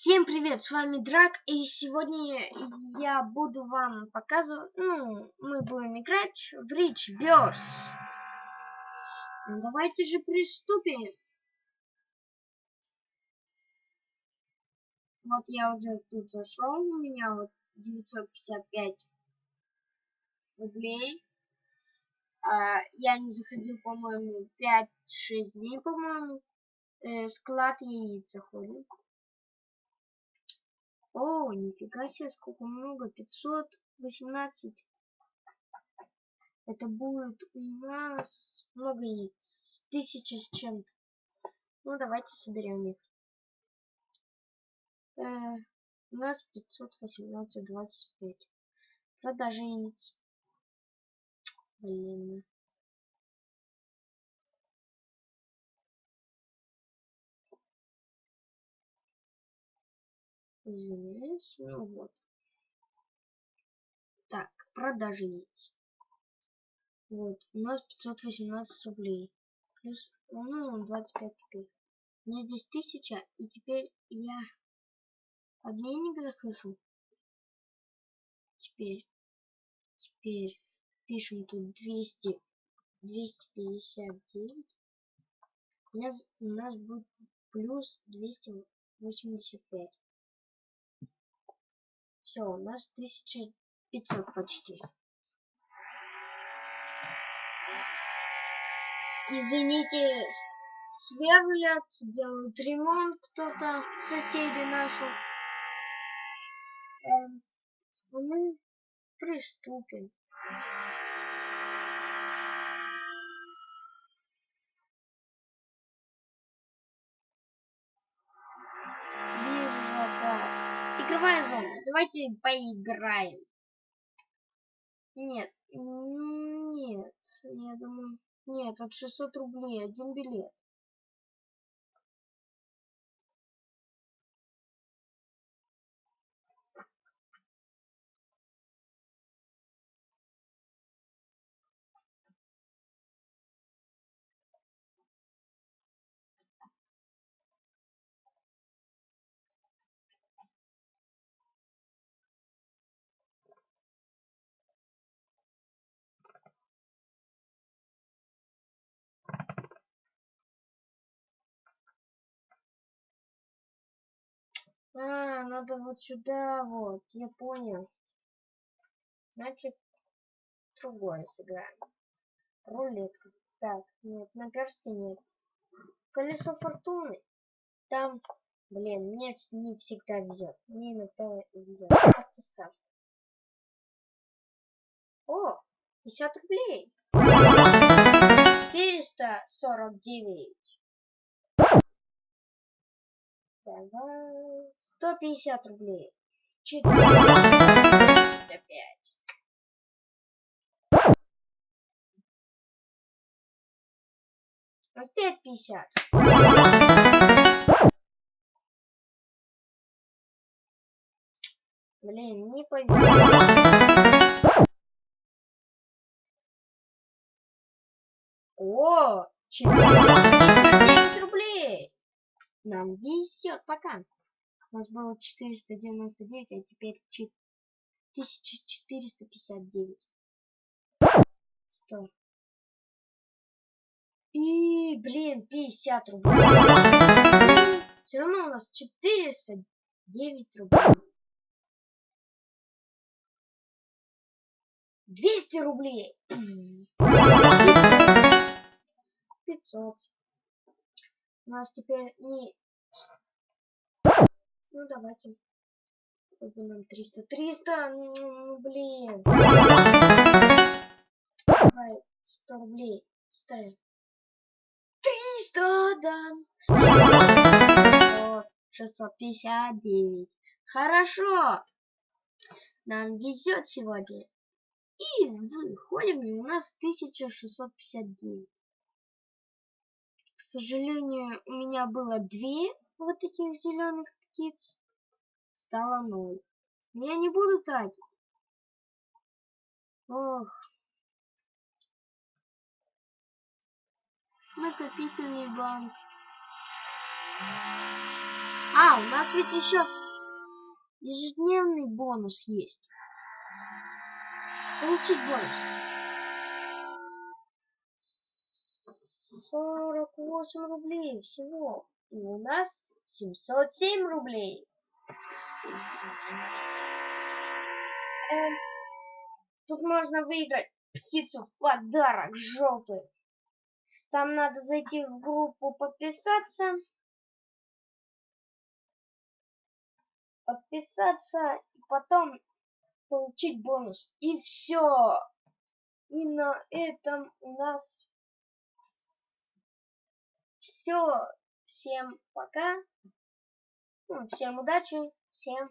Всем привет, с вами Драк, и сегодня я буду вам показывать, мы будем играть в Rich Birds. Ну, давайте же приступим. Вот я уже тут зашел, у меня вот 955 рублей. Я не заходил, по-моему, 5-6 дней, по-моему. Склад яиц заходим. О, нифига себе, сколько много, 518. Это будет у нас много яиц, 1000 с чем-то. Ну, давайте соберем их. У нас 518,25. Продажа яиц. Блин. Извиняюсь. Ну вот. Так, продажа яиц. Вот, у нас 518 рублей. Плюс, 25 копеек. У меня здесь 1000, и теперь я обменник захожу. Теперь пишем тут 259. У нас будет плюс 285. Все, у нас 1500 почти. Извините, сверлят, делают ремонт кто-то, соседи наши. Мы приступим. Биржа, так. Игровая зона. Давайте поиграем. Нет, я думаю... Нет, от 600 рублей один билет. Надо вот сюда, вот, я понял. Значит, другое сыграем. Рулетка. Так, нет, на перске нет. Колесо фортуны. Там, блин, мне не всегда везет. Мне иногда везет. Автостарт. О, 50 рублей. 449. Давай. 150 рублей. 405. Опять 50. Блин, не повезло. О, 459 рублей. Нам везет пока. У нас было 499, а теперь 1459. 100. И, блин, 50 рублей. Все равно у нас 409 рублей. 200 рублей. 500. У нас теперь не... Ну, давайте. Нам 300. 300, ну, блин. Давай, 100 рублей. Ставим. 300, да. 659. Хорошо. Нам везет сегодня. И выходим, и у нас 1659. К сожалению, у меня было 2 вот таких зеленых птиц. Стало 0. Я не буду тратить. Ох. Накопительный банк. А, у нас ведь еще ежедневный бонус есть. Получить бонус. 48 рублей всего. И у нас 707 рублей. Тут можно выиграть птицу в подарок желтую. Там надо зайти в группу, подписаться. И потом получить бонус. И все. И на этом у нас все. Всем пока. Всем удачи. Всем